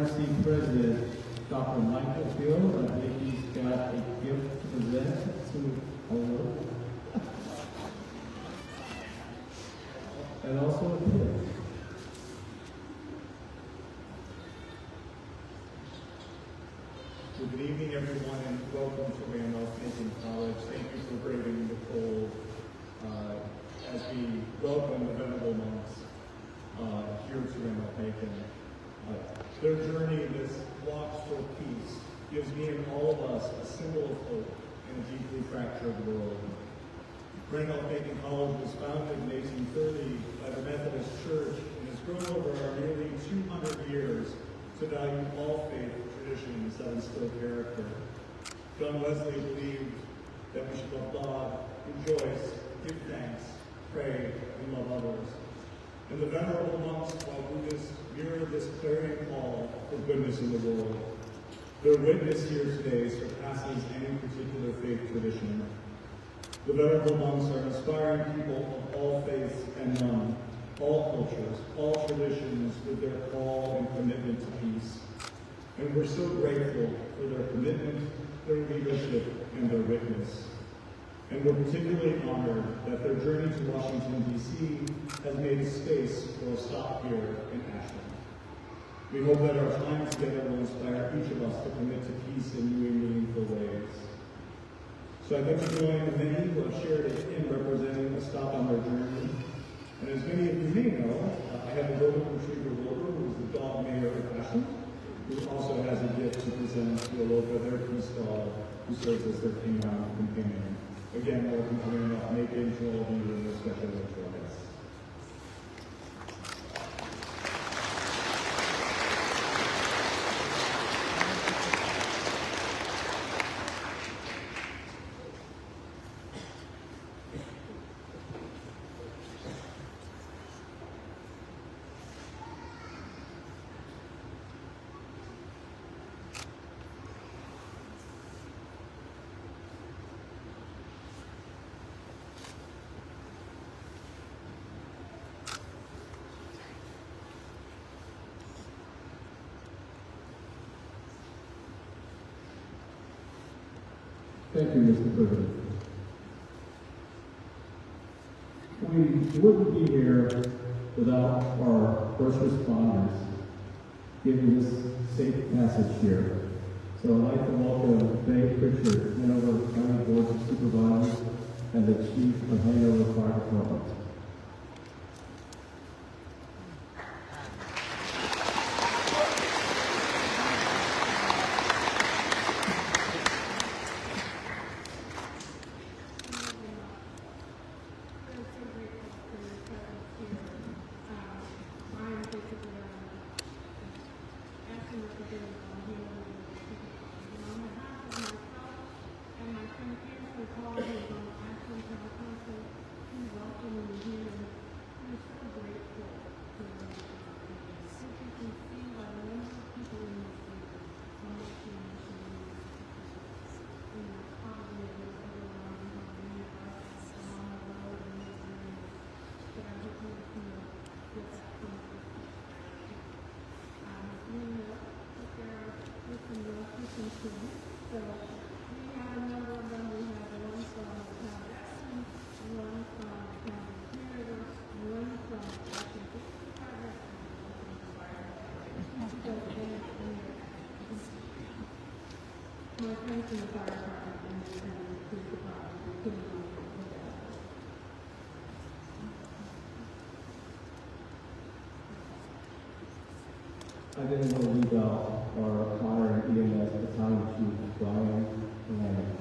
RMC President, Dr. Michael Field. I believe he's got a gift to present to our and also a gift. Good evening, everyone, and welcome to Randolph-Macon College. Thank you for braving the cold as we welcome the venerable monks here to Randolph-Macon. Their journey, this walk for peace, gives me and all of us a symbol of hope in a deeply fractured world. Randolph-Macon College was founded in 1830 by the Methodist Church and has grown over our nearly 200 years to value all faith traditions that instill character. John Wesley believed that we should love God, rejoice, give thanks, pray, and love others. And the venerable monks, while Buddhists, mirror this clarion call for goodness in the world. Their witness here today surpasses any particular faith tradition. The venerable monks are inspiring people of all faiths and none, all cultures, all traditions, with their call and commitment to peace. And we're so grateful for their commitment, their leadership, and their witness. And we're particularly honored that their journey to Washington, D.C. has made space for a stop here in Ashland. We hope that our time together will inspire each of us to commit to peace in new and meaningful ways. So I'd like to join the many who have shared a hymn representing a stop on their journey. And as many of you may know, I have a golden retriever Wilbur, who is the dog mayor of Ashland, who also has a gift to present to Aloka, their peace dog, who serves as their canine companion. Again, welcome to Randolph-Macon, to all of you and especially to our guests. Thank you, Mr. President. We wouldn't be here without our first responders giving this safe passage here. So I'd like to welcome Dave Pritchard, Hanover County Board of Supervisors, and the Chief of Hanover Fire Department. I didn't want to leave out our honor and EMS Battalion Chief, Brian Lanning.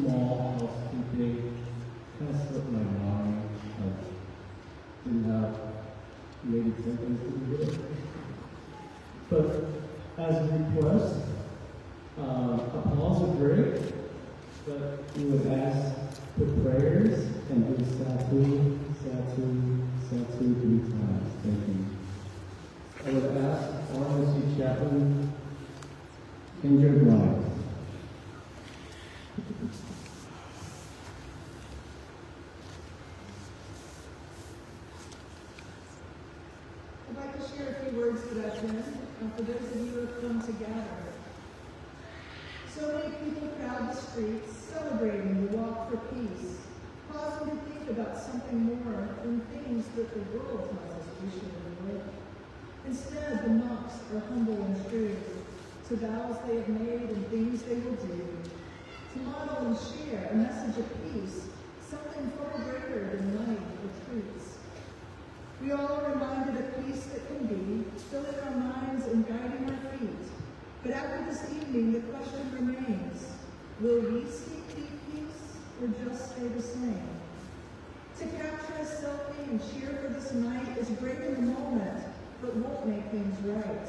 small housekeeping kind of slipped my mind. I didn't have maybe 10 things to do. But as a request, applause are great, but we would ask for prayers and do Satu, Satu, Satu 3 times. Thank you. I would ask RMC Chaplain Injured Lives. I'd like to share a few words for that, Jen, for those of you who have come together. So many people crowd the streets, celebrating the walk for peace, pausing to think about something more than things that the world tells us we should avoid. Instead, the monks are humble and true to vows they have made and things they will do, to model and share a message of peace, something far greater than money or truths. We all are reminded of peace that can be, filling our minds and guiding our feet. But after this evening, the question remains, will we seek deep peace or just stay the same? To capture a selfie and cheer for this night is great in the moment, but won't make things right.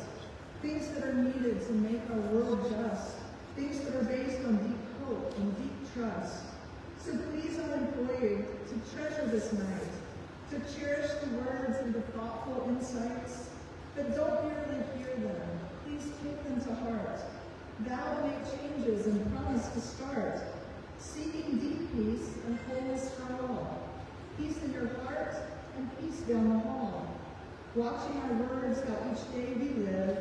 Things that are needed to make our world just, things that are based on deep hope and deep trust. So please, I implore you to treasure this night, to cherish the words and the thoughtful insights, but don't merely hear them. Please take them to heart. Vow to make changes and promise to start, seeking deep peace and wholeness for all. Peace in your heart and peace down the hall. Watching our words how each day we live,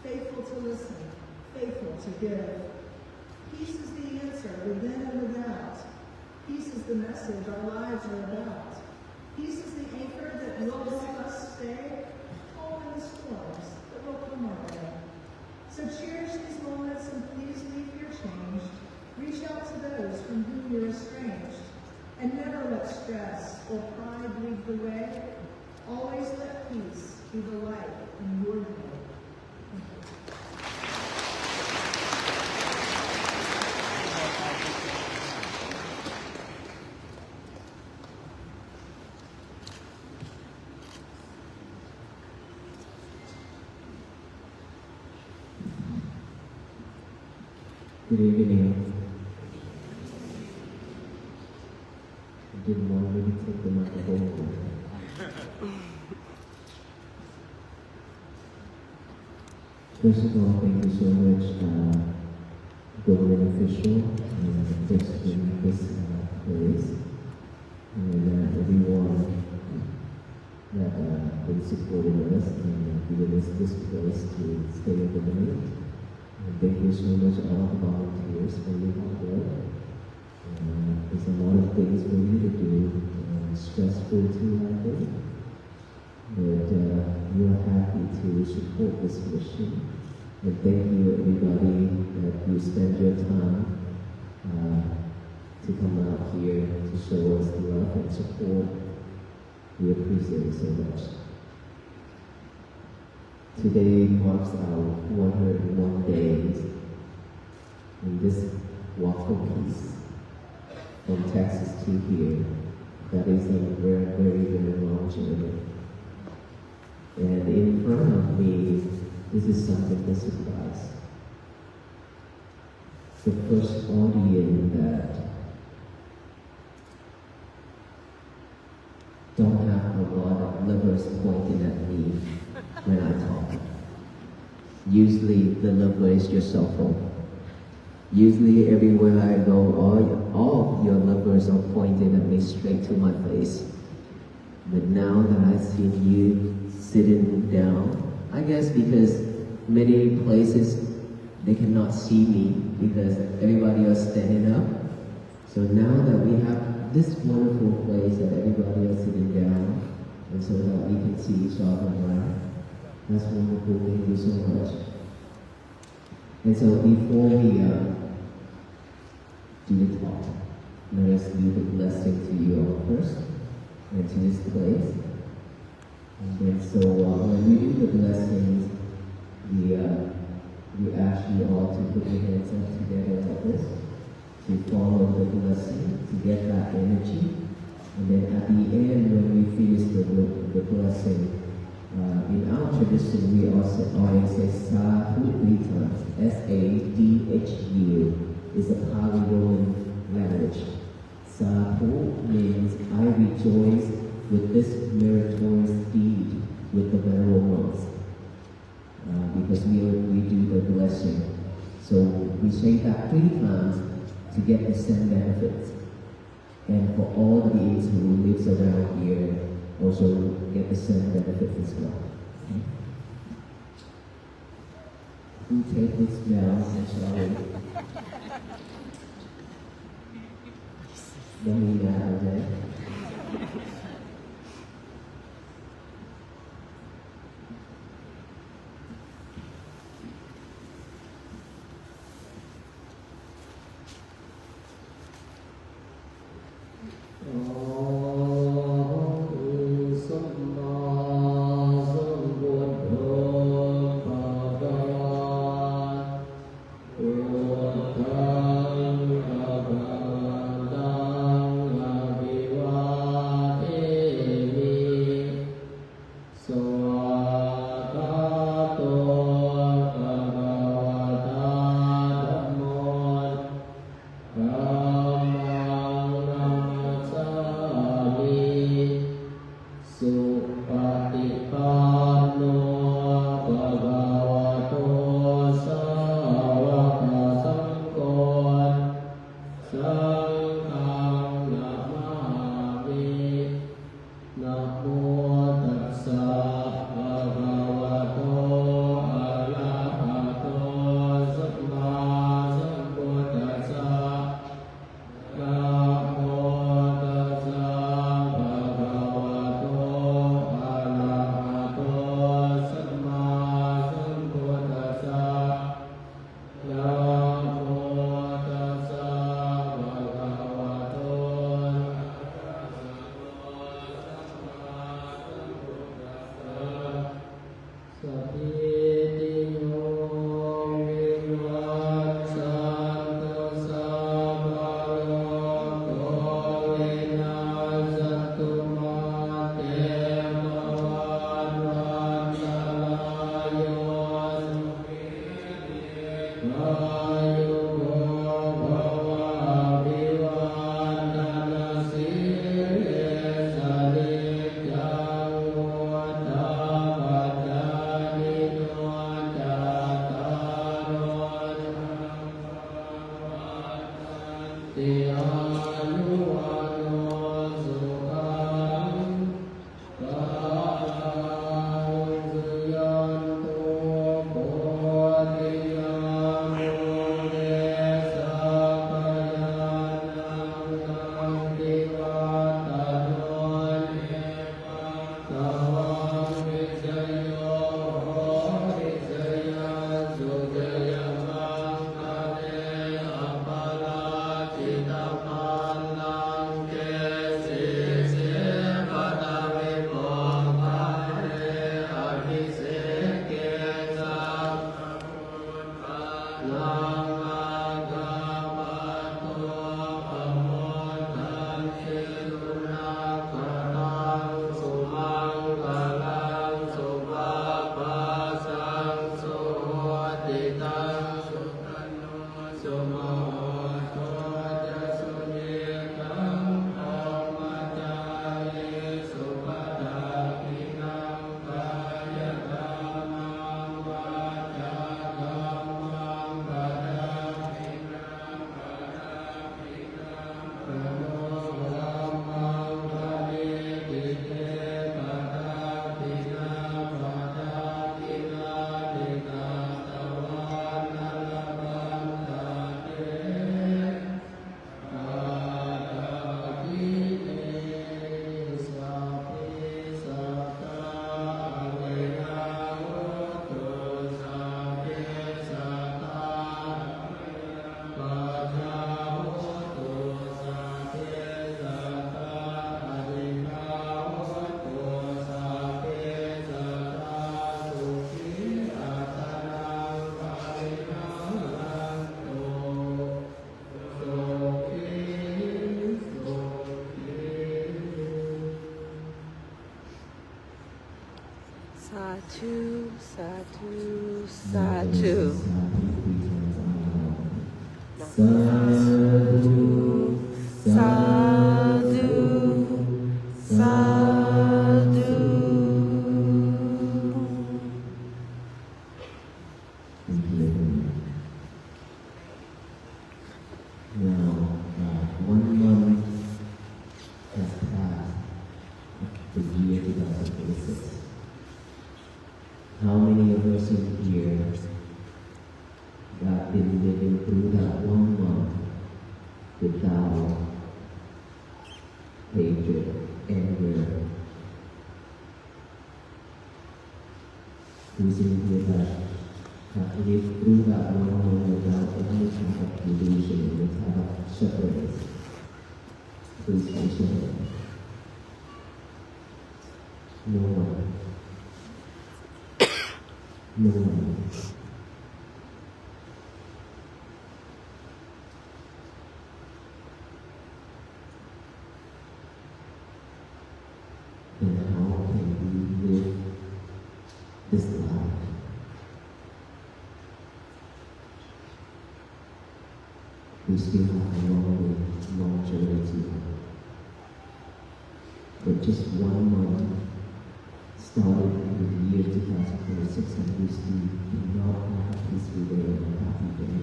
faithful to listen, faithful to give. Peace is the answer within and without. Peace is the message our lives are about. Peace is the anchor that will help us stay calm in the storms that will come our way. So cherish these moments and please leave here changed. Reach out to those from whom you're estranged. And never let stress or pride lead the way. Always let peace be the light in your day. Good evening. I didn't want me to take the microphone. First of all, thank you so much, government official, and President this place, and everyone that been supporting us and giving us this place to stay overnight. Thank you so much all the volunteers for your hard work. There's a lot of things for you to do, stressful too, I think. But we are happy to support this mission. And thank you everybody that you spend your time to come out here to show us love and support. We appreciate it so much. Today marks our 101 days in this walk for peace from Texas to here. That is a very, very, very long journey. And in front of me, this is something to surprise. The first audience that don't have a lot of lovers pointing at me when I talk. Usually the lover is your cell phone. Usually everywhere I go, all your lovers are pointing at me straight to my face. But now that I see you sitting down, I guess because many places they cannot see me because everybody is standing up. So now that we have this wonderful place that everybody is sitting down, and so that we can see each other around, that's wonderful. Thank you so much. And so before we do the talk, let us do the blessing to you all first, and to this place. And then so when we do the blessings, we ask you all to put your hands up together like this, to follow the blessing, to get that energy. And then at the end, when we finish the blessing, in our tradition, we also always say Sadhu 3 times. S-A-D-H-U is a Pali Roman language. Sadhu means I rejoice with this meritorious deed with the venerable monks. Because we do the blessing. So we say that 3 times to get the same benefits. And for all the beings who lives around here, also get the same benefits as well. Okay. Who take this now? I'm sorry. Don't be mad, okay? Viva Satu, satu, satu. Sadu, sadu, sadu. Now, 1 month has passed the year 2026. How many of us in here have been living through that 1 month without hatred, anger? Who's in here that have lived through that 1 month without any type of delusion, without separateness? Please raise your hand. No one. No one. Then how can we live this life? We still have a long journey to go. But just 1 month started in the year 2026 and we still do not have a peaceful day or a happy day.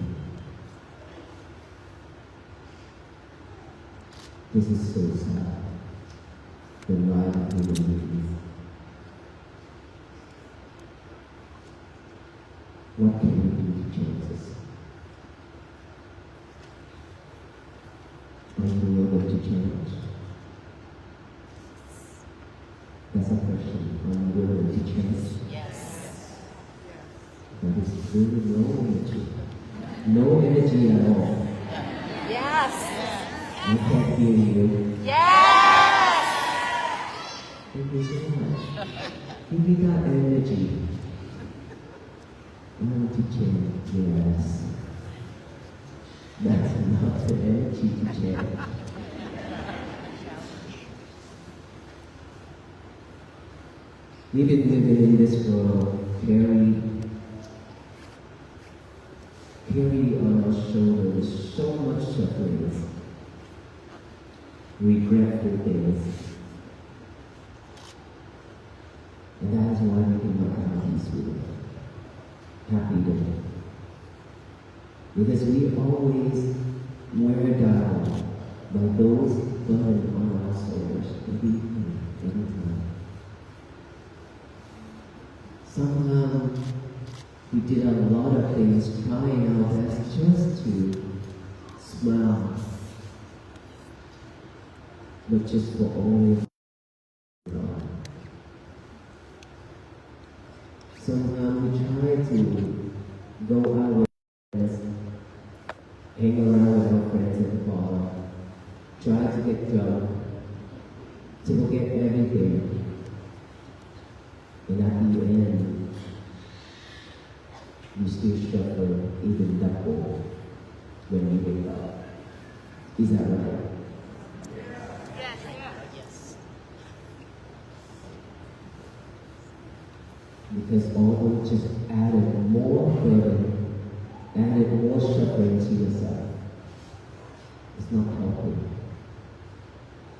This is so sad. The life of human beings. What can we do to change this? Are you able to change? That's a question. Are you willing to change? Yes. That is really no energy. No energy at all. Yes. I can't hear you. Yes. Thank you so much. Give me that energy. I want to change. Yes. That's not the energy to change. We've been living in this world, carry on our shoulders so much suffering, regretful things. And that is why we cannot have peace with it. Happy with it. Because we always wear down by those burden on our souls every time. Somehow we did a lot of things trying our best just to smile, but just for only God. Somehow we try to go out with friends, hang around with our friends at the bar, try to get drunk, to forget everything. And at the end, you still suffer even double when you wake up. Is that right? Yes. Because although just added more burden, added more suffering to yourself, it's not helping.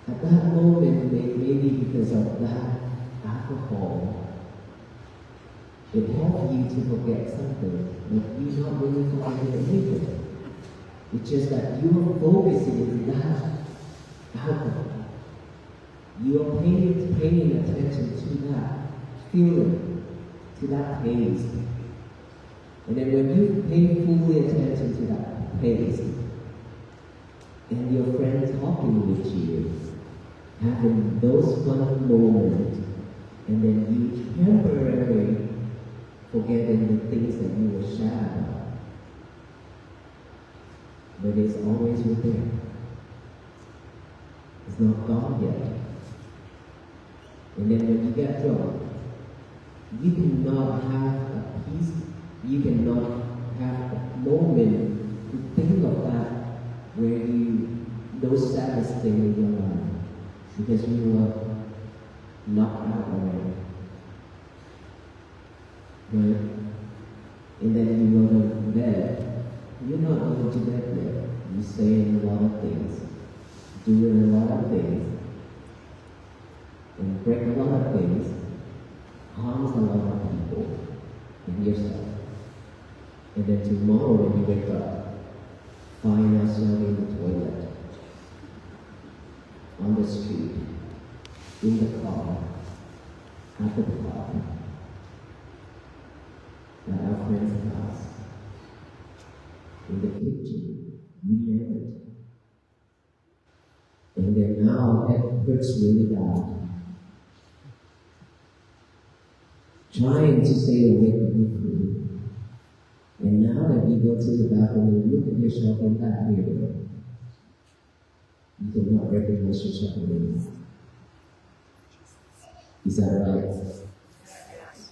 At that moment, maybe because of that alcohol, it helps you to forget something, but you're not really forgetting anything. It's just that you are focusing on that alcohol. You are paying attention to that feeling, to that taste. And then when you pay fully attention to that taste, and your friend talking with you, having those fun moments, and then you temporarily forgetting the things that you were sad about. But it's always within. It's not gone yet. And then when you get drunk, you cannot have a peace, you cannot have a moment to think of that where those saddest things in your life, because you were knocked out already. right? And then you go to bed. You're not going to bed yet. You're saying a lot of things, doing a lot of things, and break a lot of things, harms a lot of people and yourself. And then tomorrow when you wake up, find yourself in the toilet, on the street, in the car, at the club, at our friend's house, in the kitchen, you name it. And then now that hurts really bad. Trying to stay awake with you. And now that you go to the bathroom and look at yourself in that mirror, you cannot recognize yourself anymore. Is that right?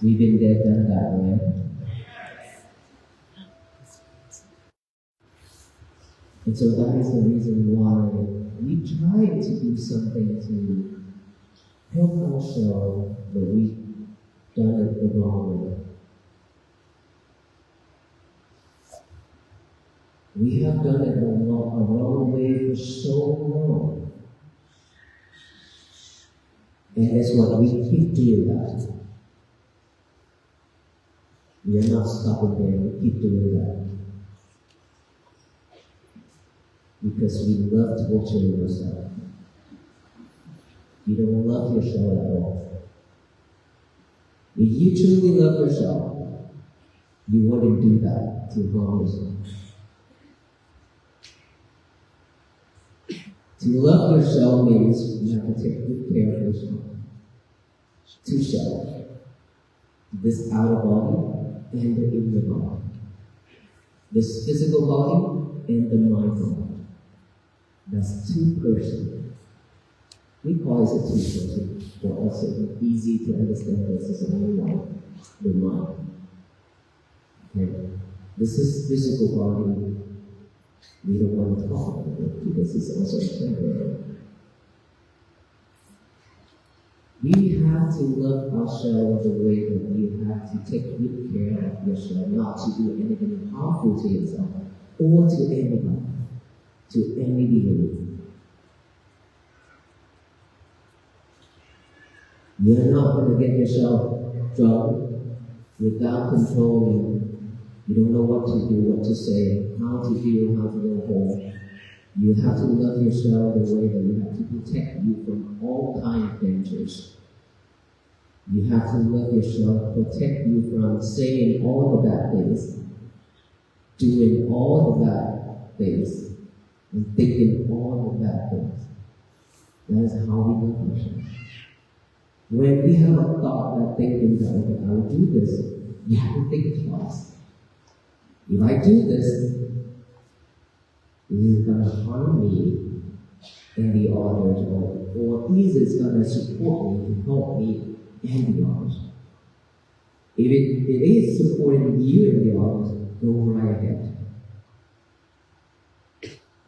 We've been there, done that, right? And so that is the reason why we try to do something to help ourselves, but we've done it the wrong way. We have done it a wrong way for so long. And that's what we keep doing that. We are not stopping there, we keep doing that. Because we love torturing yourself. You don't love yourself at all. If you truly love yourself, you wouldn't do that to harm yourself. To love yourself means you have to take good care of yourself. Two selves. This outer body and the inner body. This physical body and the mind body. That's two persons. We call it a two-person, but also easy to understand this is only one, the mind. Okay? This is physical body. We don't want to talk about it because it's also temporary. We have to love ourselves the way that you have to take good care of yourself, not to do anything harmful to yourself or to anybody, to any being. You're not going to get yourself drunk without controlling. You don't know what to do, what to say, how to feel, how to go home. You have to love yourself the way that you have to protect you from all kinds of dangers. You have to love yourself, protect you from saying all the bad things, doing all the bad things, and thinking all the bad things. That is how we love ourselves. When we have a thought that thinking that, okay, I will do this, you have to think twice. If I do this, it is going to harm me and the others, or is it going to support me, to help me and the others? If it is supporting you and the others, go right ahead.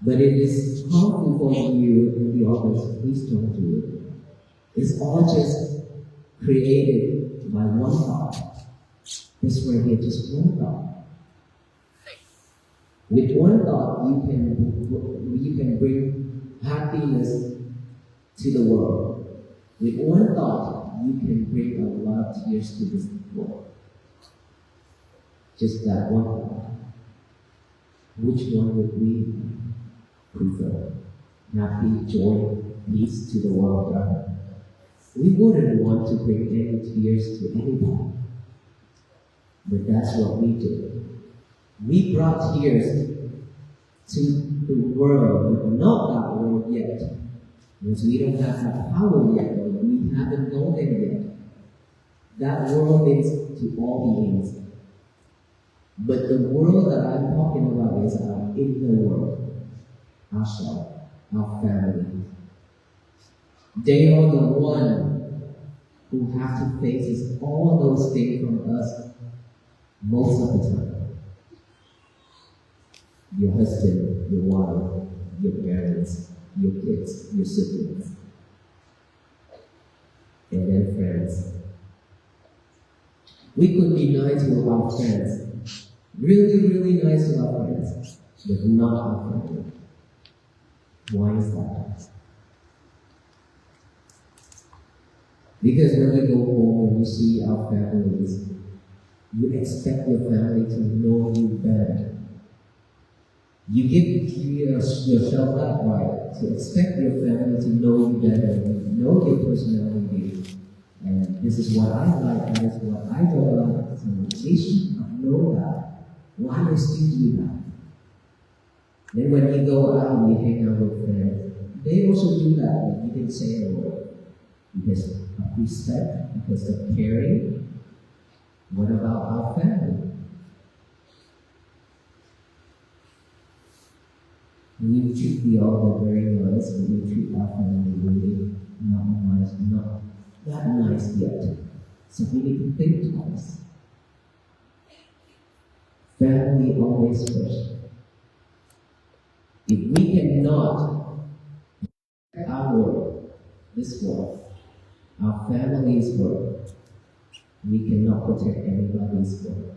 But if it's harmful for you and the others, please don't do it. It's all just created by one thought. This right here, just one thought. With one thought, you can bring happiness to the world. With one thought, you can bring a lot of tears to this world. Just that one thought. Which one would we prefer? Happy, joy, peace to the world, right? We wouldn't want to bring any tears to anybody. But that's what we do. We brought tears to the world, but not that world yet. Because we don't have that power yet, or we haven't known them yet. That world is to all beings. But the world that I'm talking about is our inner world, ourselves, our family. They are the one who have to face all those things from us most of the time. Your husband, your wife, your parents, your kids, your siblings, and then friends. We could be nice to our friends, really, really nice to our friends, but not our family. Why is that? Because when we go home and we see our families, you expect your family to know you better. You give yourself that right to expect your family to know you better, know your personality. And this is what I like, that is what I don't like. So they should know that. Why do you still do that? Then when you go out and you hang out with friends, they also do that, but you didn't say a word. Because of respect, because of caring. What about our family? We treat the other very nice, but we treat our family really not nice, not that nice yet. So we need to think twice. Family always first. If we cannot our world, this world, our family's world, we cannot protect anybody's world.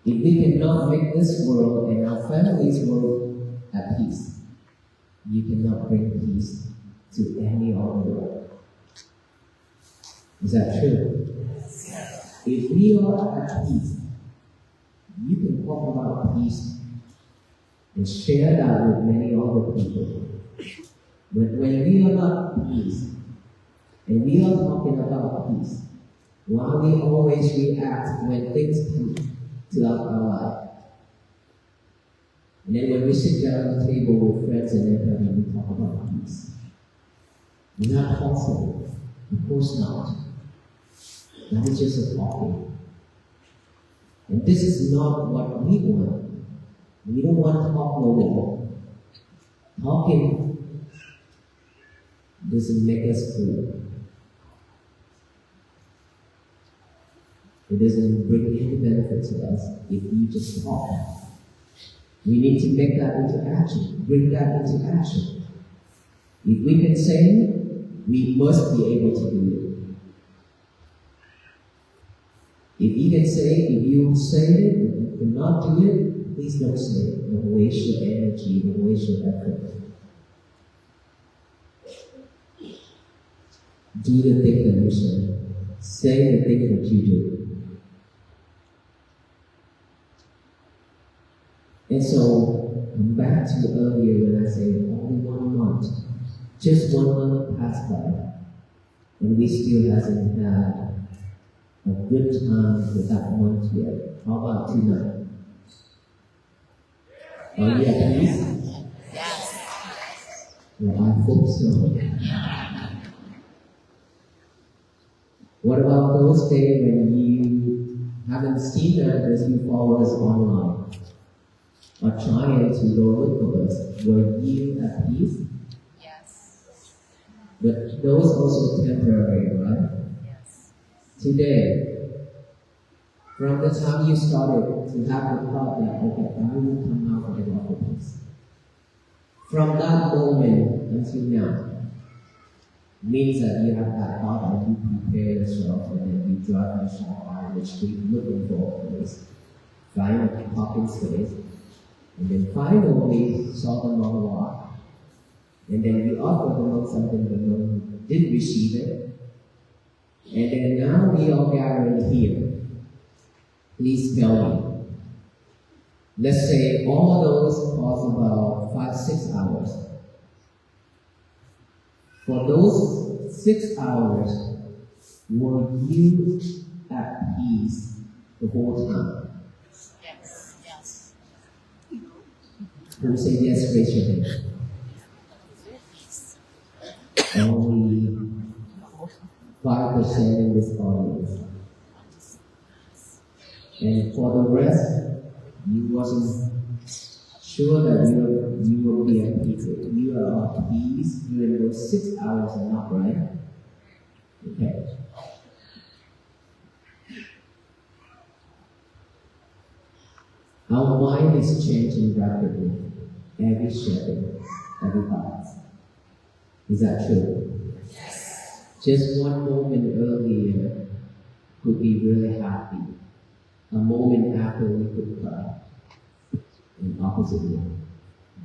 If we cannot make this world and our family's world at peace, you cannot bring peace to any other world. Is that true? If we are at peace, you can talk about peace and share that with many other people. But when we are not at peace, and we are talking about peace, why we always react when things come to our life. And then when we sit down at the table with friends and everybody, we talk about peace. It's not possible. Of course not. That is just a talking. And this is not what we want. We don't want to talk no more. Talking doesn't make us free. It doesn't bring any benefit to us if we just talk. We need to make that into action, bring that into action. If we can say it, we must be able to do it. If you can say it, if you say it, if you cannot do it, please don't say it. Don't waste your energy, don't waste your effort. Do the thing that you say. Say the thing that you do. And so, I'm back to earlier when I said only 1 month. Just 1 month passed by. And we still hasn't had a good time with that month yet. How about tonight? Are you at peace? Yes. Well, I hope so. What about those days when you haven't seen them as you follow us online? Or trying to look for us? Were you at peace? Yes. But those also temporary, right? Yes. Today, from the time you started to have the thought that, okay, I will come out of the love of peace. From that moment until now, means that you have that thought and you prepare yourself and then you drive yourself out of the street looking for a place, find a parking space, and then finally saw them on the walk, and then you offer them something but no one did receive it, and then now we all gathered here. Please tell me. Let's say all those cost about 5-6 hours. For those 6 hours, were you at peace the whole time? Yes. Yes. Who say yes, raise your hand. Only 5% in this audience. And for the rest, you wasn't sure that you will be at peace. You are at peace during those 6 hours are not right. Okay. Our mind is changing rapidly. Every second, every part. Is that true? Yes. Just 1 moment earlier, could be really happy. A moment after we could cry. In opposite way.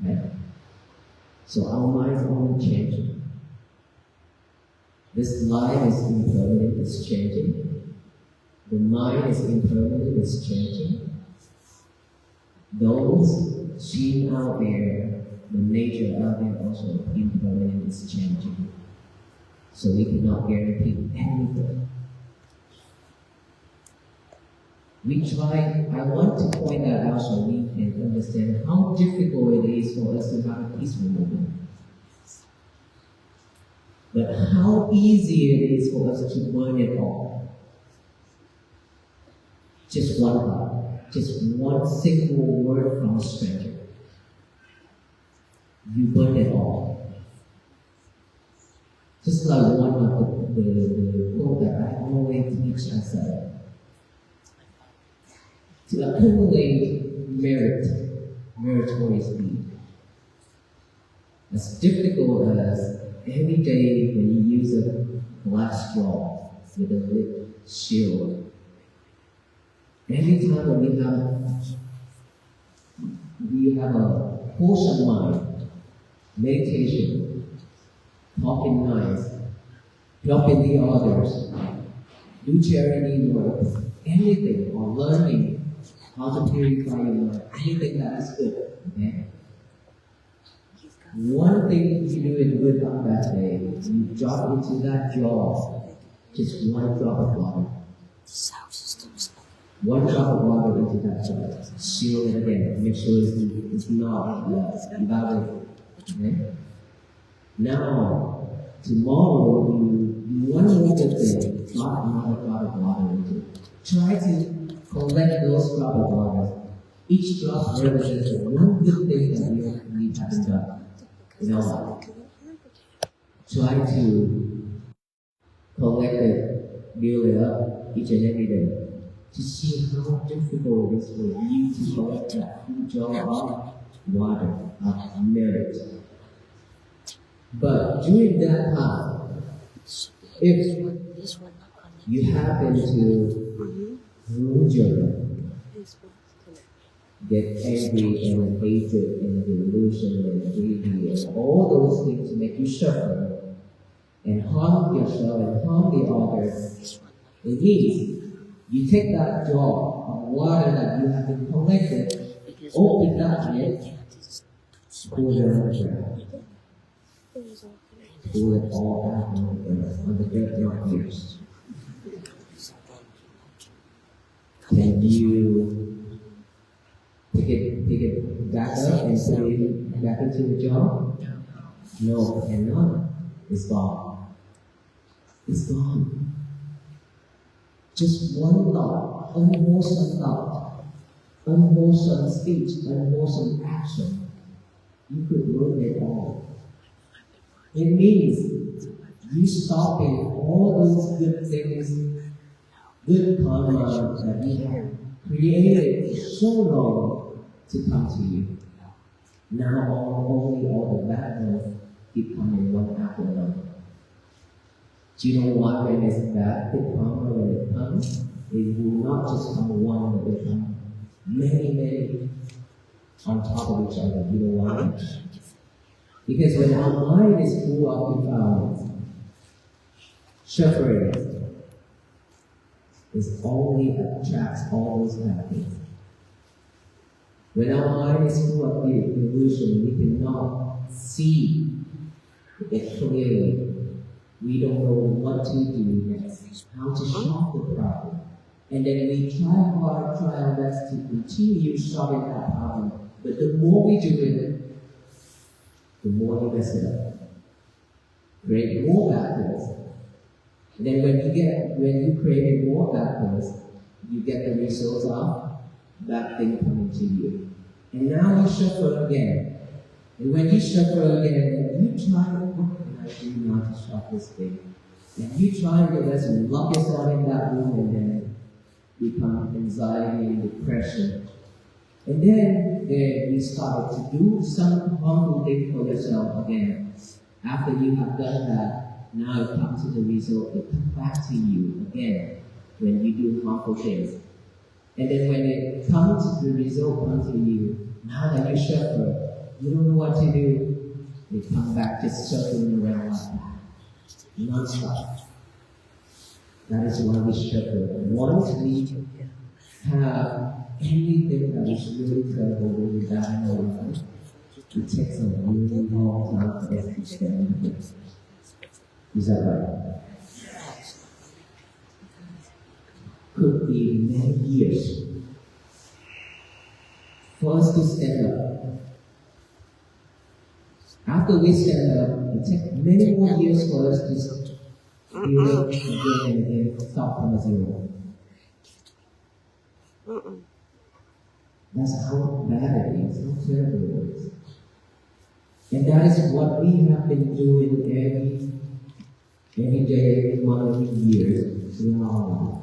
Okay? So our minds only changing. This life is impermanent, it's changing. The mind is impermanent, it's changing. Those seen out there, the nature out there also impermanent, it's changing. So we cannot guarantee anything. We try, I want to point that out so we can understand how difficult it is for us to have a peaceful moment. But how easy it is for us to burn it all. Just one thought, just one single word from a stranger. You burn it all. Just like one of the quote that I always teach myself. To accumulate meritorious deed. As difficult as every day when you use a glass straw with a lid shield. Every time when we have a wholesome mind, meditation, talking nice, helping the others, do charity work, anything, or learning how to purify your mind, anything that is good, okay? One thing you do it good on that day, you drop into that jar just one drop of water. One drop of water into that jar. Seal it again. Make sure it's not evaporated. Okay? Now, tomorrow you one more good thing, drop another drop of water into it. Try to collect those drop of water. Each drop represents one good thing that we haven't done. In our life. Try to collect it, build it up each and every day to see how difficult it is for you to collect that full jar of water, of merit. But during that time, if you happen to lose your life, get angry and hatred and delusion and greedy and all those things to make you suffer and harm yourself and harm the others. It means you take that jar of water that you have been collected, open that it, pour it on the ground. Pour it all out on the dirt not used. Can you pick it back up and put it back into the jar? No, cannot. It's gone. It's gone. Just one thought, unwholesome speech, unwholesome action. You could ruin it all. It means you stopping all those good things, good karma that you have created so long to come to you. Now only all the bad ones keep coming one after another. Do you know why when it's bad, the karma when it comes, it will not just come one, but it come many on top of each other. You know why? Because when our mind is full of defilement, suffering, it only attracts all those bad things. When our mind is full of illusion, we cannot see it clearly. We don't know what to do next, how to solve the problem. And then we try our best to continue solving that problem. But the more we do it, the more we mess it up. Create more bad things. And then when you create more bad things, you get the results of bad thing coming to you. And now you suffer again. And when you suffer again, you try, what can I do now to stop this thing? And you try your best to lock yourself in that room and then become anxiety and depression. And then you start to do some harmful thing for yourself again. After you have done that, now it comes to the result, it comes back to you again. when you do harmful things. And then when it comes, the result comes to you, now that you suffer, you don't know what to do, you come back just suffering around like that, non-stop. That is why we suffer. Once we have anything that is really terrible when we die in our life, it takes a really long time for us to stand with it. Is that right? Could be many years for us to stand up. After we stand up, it takes many more years for us to build up again and again, start from a zero. That's how bad it is, how terrible it is. And that is what we have been doing every day, every month, every year in our life.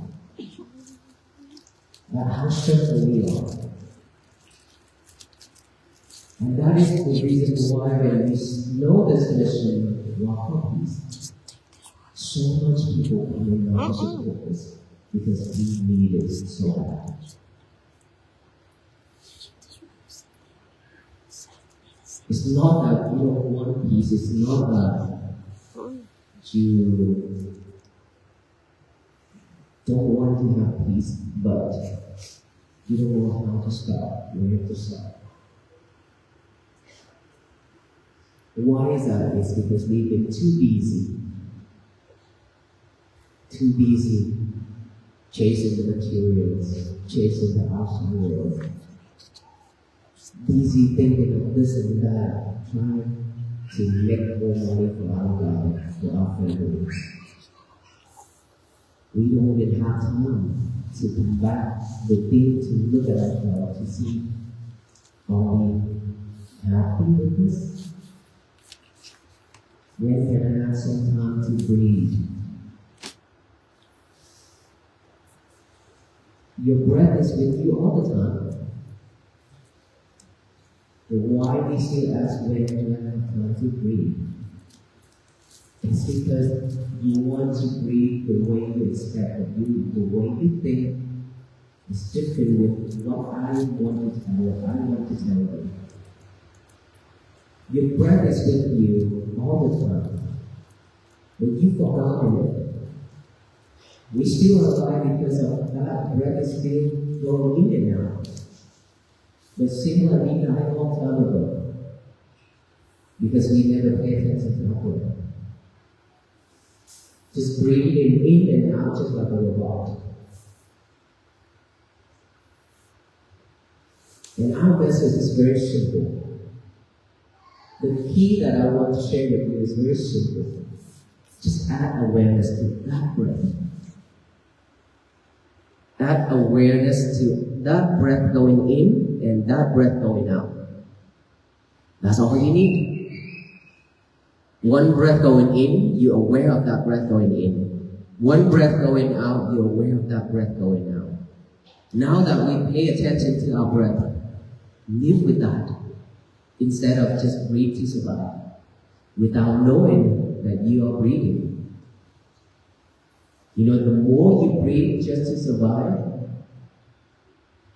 But how suffer we are. And that is the reason why when we know this mission, walk of peace, so much people come in to support us because we need it so bad. It's not that you don't want peace, it's not that you don't want to have peace, but you don't know how to start, where to start. Why is that? It's because we've been too busy chasing the materials, chasing the outside world, busy thinking of this and that, trying to make more money for our God, for our family. We don't even have time to come back within to look at ourselves to see, are we happy with this? When can I have some time to breathe? Your breath is with you all the time. But why we still ask when can I have time to breathe? It's because you want to breathe the way you expect of you, the way you think is different with what I want to tell you. Your breath is with you all the time, but you've forgotten it. We still are alive because of that breath is still going in and out. But similarly, we died a long time ago because we never paid attention to our breath. Just breathing in and out just like a robot. And our message is very simple. The key that I want to share with you is very simple. Just add awareness to that breath. Add awareness to that breath going in and that breath going out. That's all you need. One breath going in, you're aware of that breath going in. One breath going out, you're aware of that breath going out. Now that we pay attention to our breath, live with that. Instead of just breathe to survive, without knowing that you are breathing. You know, the more you breathe just to survive,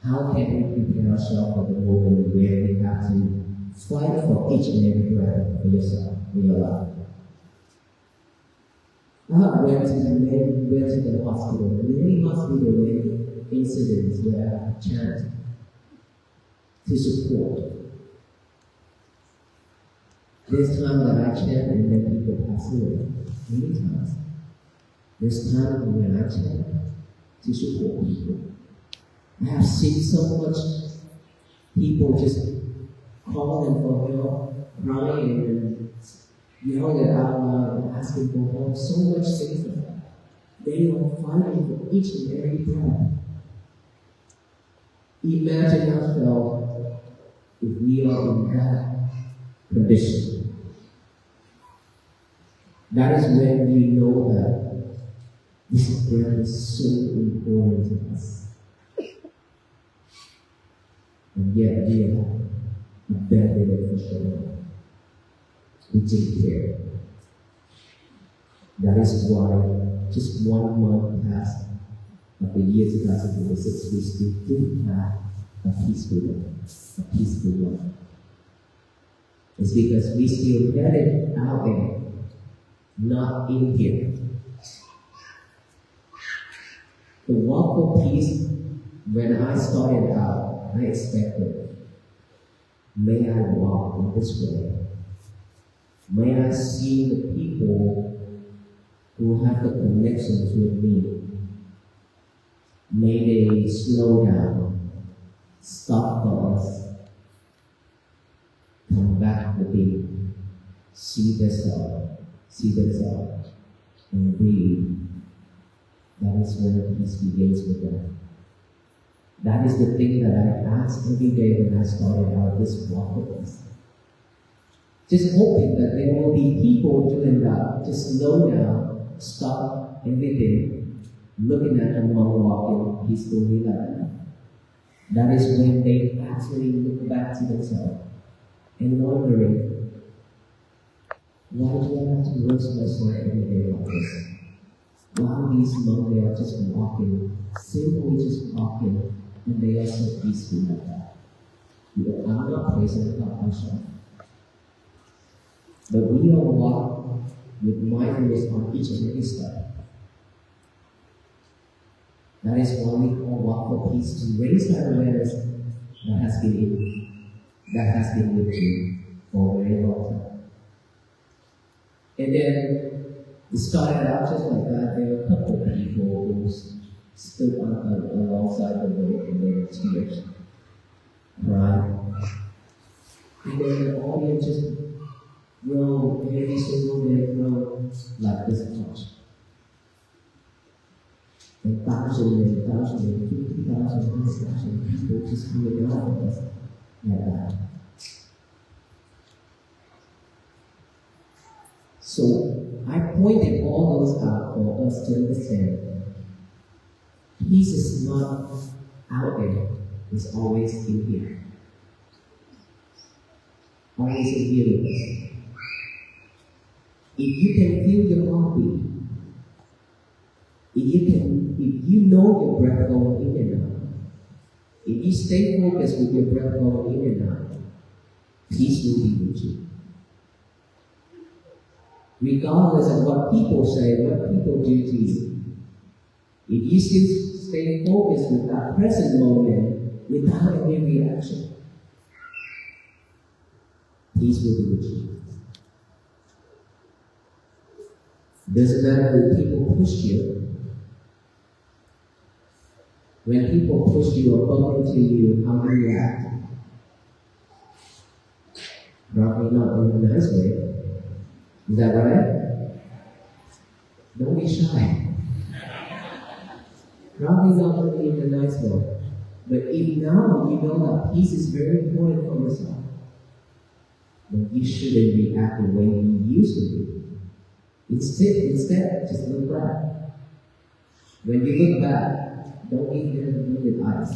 how can we prepare ourselves for the moment where we have to fight for each and every breath for yourself, for your life? I went to the hospital. Many hospital incidents where I have chance to support. There's time that I chant and then people pass away. Many times. There's time when I chant to support people. I have seen so much people just calling for help, crying and yelling out loud and asking for help. So much things like that. They are fighting for each and every breath. Imagine ourselves if we are in that condition. That is when you know that this breath is so important to us. And yet we are abandoned it for sure. We take care. That is why just 1 month passed of the year 2026, we still do have a peaceful life, a peaceful life. It's because we still get it out there, not in here. The walk for peace, when I started out, I expected, may I walk in this way. May I see the people who have the connections with me. May they slow down, stop for us, come back within, see themselves, and breathe. That is where peace begins with them. That is the thing that I asked every day when I started out this walk with us. Just hoping that there will be people doing that. Just slow down, stop everything, looking at them while walking peacefully like that. That is when they actually look back to themselves and wondering, why do I have to roast myself every day like this? Why these monks, they are just walking, simply just walking, and they are so peaceful like that. I'm not praising about myself. But we all walk with mindfulness on each and every step. That is why we all walk for peace, to raise that awareness that has been with you for a very long time. And then it started out just like that. There were a couple of people who stood alongside the road and they were tears, crying. And then the audience just grow every single day, grow like this much. And thousands and thousands and 50,000 and 100,000 people just coming out of us like that. So I pointed all those out for us to understand. Peace is not out there, it's always in here. Always in here. If you can feel your heartbeat, if you know your breath going in and out, if you stay focused with your breath going in and out, peace will be with you. Regardless of what people say, what people do to you, if you still stay focused with that present moment without any reaction, peace will be with you. Doesn't matter if people push you. When people push you or bump into you, how do you react? Probably not in a nice way. Is that right? Don't be shy. Probably not going to be in a nice way. But if now you know that peace is very important for yourself, then you shouldn't react the way you used to do. Instead, just look back. When you look back, don't even look with eyes.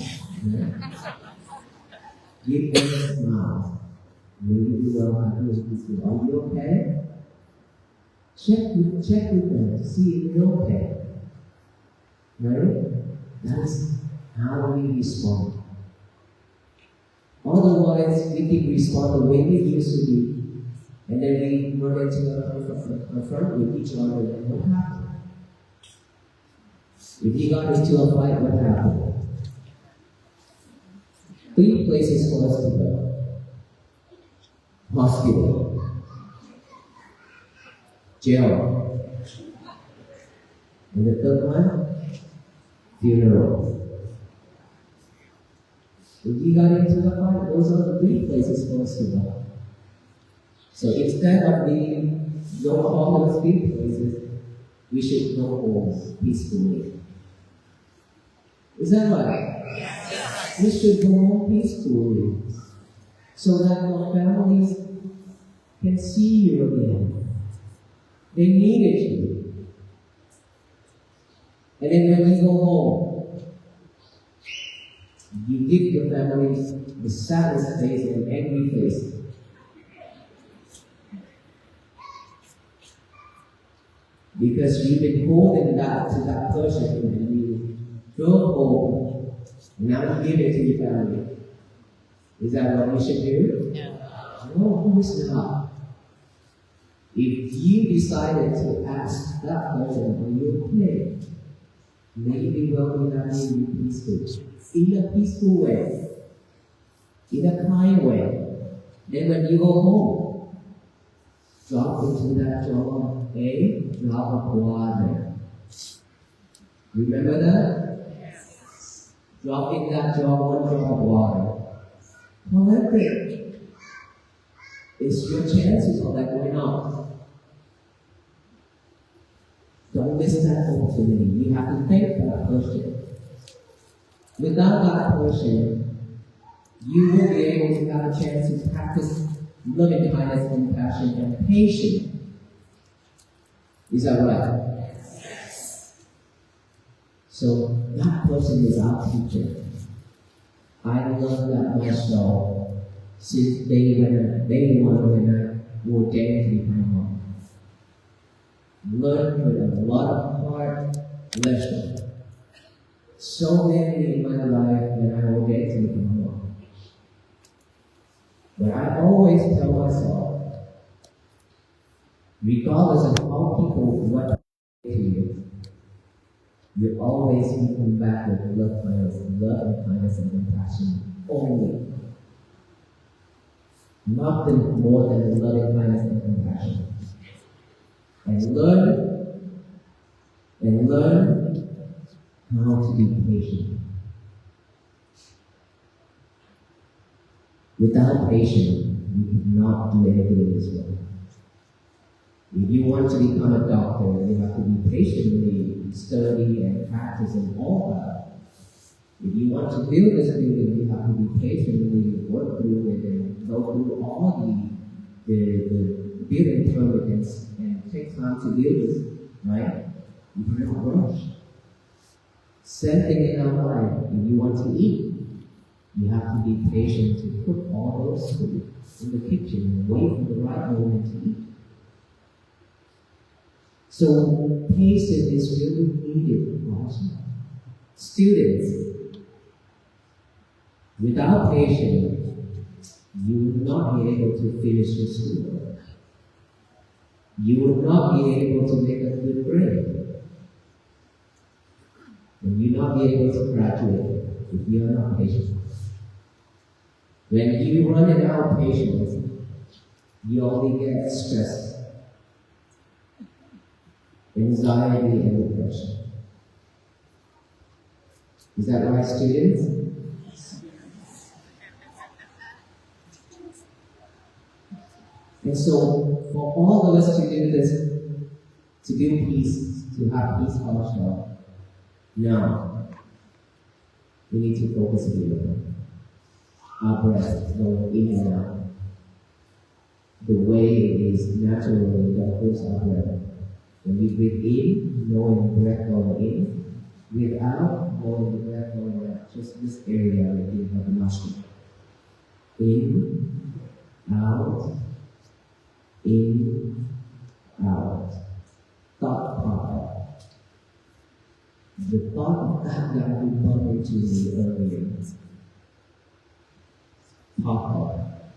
Give them a smile. When you do well, happy and peaceful. Are you okay? Check with them to see if you're okay. Right? That's how we respond. Otherwise, we can respond the way we used to be. And then we run into a front with each other, and what happened? If you got into a fight, what happened? 3 places for us to go. Hospital, jail, and the third one, funeral. If you got into a fight, those are the 3 places for us to go. So instead of being go all those 3 places, we should go home peacefully. Is that right? Yes. We should go home peacefully, so that your families can see you again. They needed you. And then when you go home, you give your families the saddest face and angry face. Because you've been holding that to that person and you drove home, now you give it to your family. Is that what you should do? No, of course not. If you decided to ask that person, are you okay? Maybe welcome that to be peaceful. In a peaceful way. In a kind way. Then when you go home, drop into that jar a drop of water. Remember that? Yes. Drop in that jar 1 drop of water. Collect it. It's your chance to collect or not. Don't miss that opportunity. You have to thank that person. Without that person, you won't be able to have a chance to practice loving kindness, compassion, and patience. Is that right? Yes. So that person is our teacher. I learned that myself since day one when I ordained to become a monk. Learned with a lot of hard lessons. So many in my life when I ordained to become a monk. But I always tell myself, regardless of how people what to you, you always come back with love and kindness and compassion only. Nothing more than love and kindness and compassion. And learn how to be patient. Without patience, you cannot do anything in this world. If you want to become a doctor, you have to be patiently study and practice and all that. If you want to build this building, you have to be patiently work through it and go through all the building permits and take time to build this, right? You cannot rush. Same thing in our life. If you want to eat, you have to be patient to put all those food in the kitchen and wait for the right moment to eat. So patience is really needed for us. Students, without patience, you will not be able to finish your schoolwork. You will not be able to make a good grade. And you will not be able to graduate if you are not patient. When you run out of patience, you only get stress, anxiety, and depression. Is that right, students? And so, for all of us to do this, to build peace, to have peace ourselves, now, we need to focus on our breath going in and out. The way it is naturally that holds our breath. When we breathe in, knowing the breath going in, breathe out, knowing the breath going out. Just this area right here of the nostril. In, out, thought pop up. The thought of that we bumped into me earlier pop up.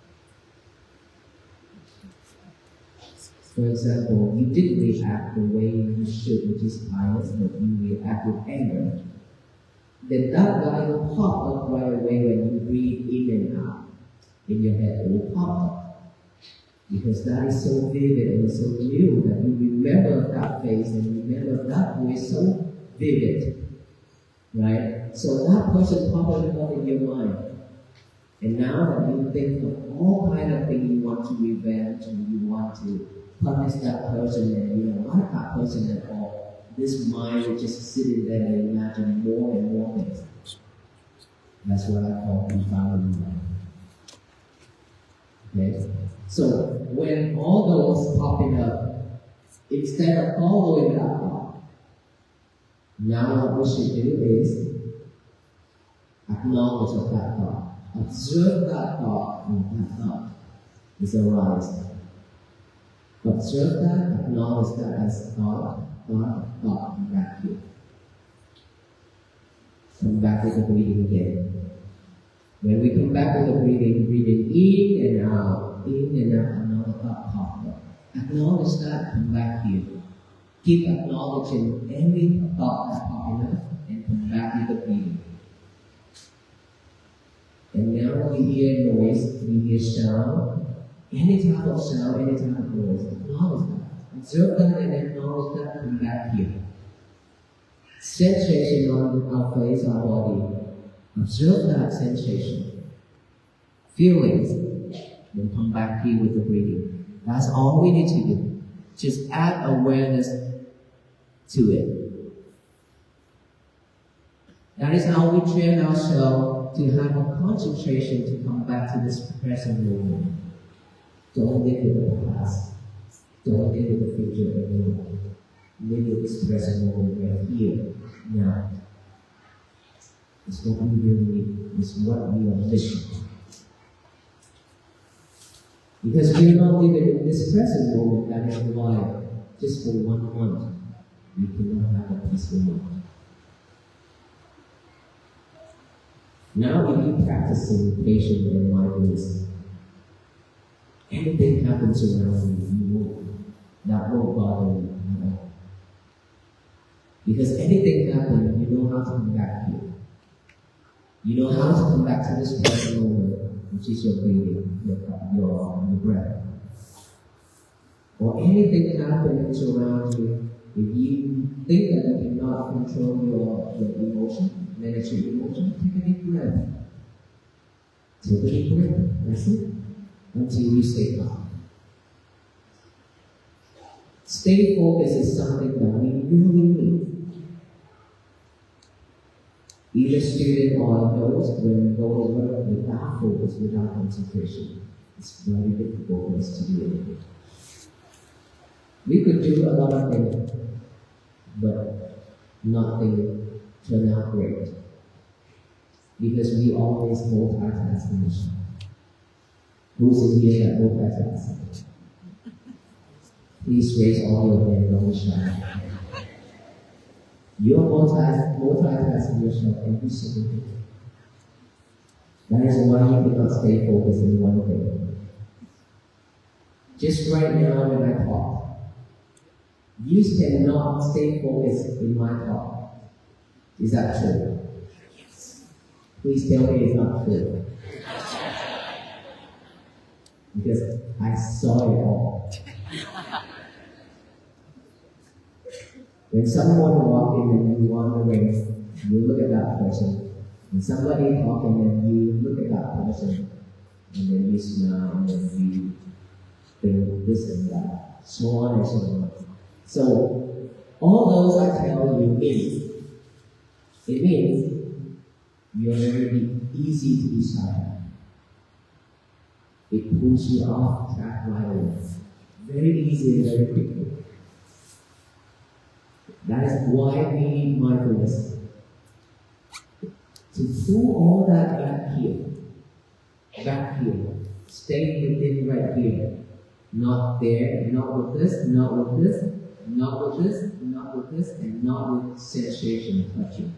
For example, you didn't react the way you should, which is kindness, but you react with anger. Then that guy will pop up right away when you breathe in and out. In your head, it will pop up. Because that is so vivid and so real that you remember that face and remember that voice so vivid. Right? So that person popped up in your mind. And now that you think of all kind of things you want to revenge and you want to punish that person and you don't like that person at all, this mind is just sitting there and imagine more and more things. That's what I call confounding mind. Okay? So when all those popping up, instead of following that thought, now what we should do is acknowledge that thought. Observe that thought and that thought is arising. Observe that, acknowledge that as thought, back here. Come back with the breathing again. When we come back with the breathing in and out, another thought pop up. Acknowledge that, come back here. Keep acknowledging every thought that's popping up and come back with the breathing. And now we hear noise, we hear sound, any type of sound, any type of noise. Acknowledge that. Observe that and acknowledge that, come back here. Sensation on our face, our body. Observe that sensation. Feelings. Then come back here with the breathing. That's all we need to do. Just add awareness to it. That is how we train ourselves to have a concentration to come back to this present moment. Don't live with the past. Don't live with the future anymore. Live with this present moment right here, now. It's what we really need. It's what we are missing. Because we are not living in this present moment, that is why just for 1 month we cannot have a peaceful mind. Now we keep practicing patience and mindfulness. Anything happens around you, that won't bother you at all. Because anything happens, you know how to come back here. You know how to come back to this present moment, which is your breathing, your breath. Or anything happens around you, if you think that you cannot control your emotion, manage your emotion, take a deep breath. Take a deep breath, that's it. Until you stay calm. Stay focused is something that we really need. Either student or adults, when we go to work without focus, without concentration, it's very difficult for us to do it. We could do a lot of things, but nothing turned out great. Because we always multitask. Who's in here that multitasks? Please raise all your hand, don't be shy. You're multitasking yourself every single day. That is why you cannot stay focused in one thing. Just right now when I talk, you cannot stay focused in my talk. Is that true? Yes. Please tell me it's not true. Because I saw it all. When someone walks in and you wandering, you look at that person. When somebody talking and you look at that person, and then you smile, and then you think this and that, so on and so on. So, all those I tell you means, it means you're very easy to decide. It pulls you off track right away. Very easy and very quickly. That is why we need mindfulness. To pull all that back here. Stay within right here. Not there, not with this, not with this, not with this, not with this, and not with sensation of touching.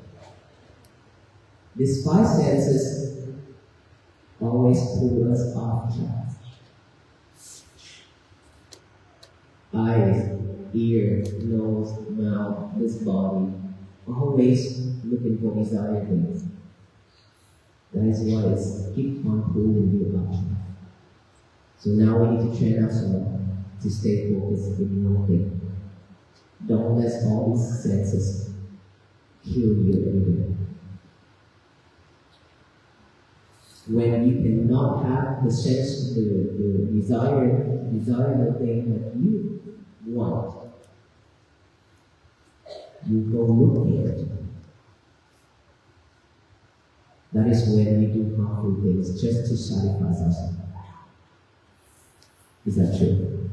These 5 senses always pull us off track. Eyes, ear, nose, mouth, this body, always looking for desired things. That is why it's keep on pulling you up. So now we need to train ourselves to stay focused in one thing. Don't let all these senses kill you every day. When you cannot have the sense, the desire thing that you want, you go look for it. That is when we do harmful things just to satisfy ourselves. Is that true?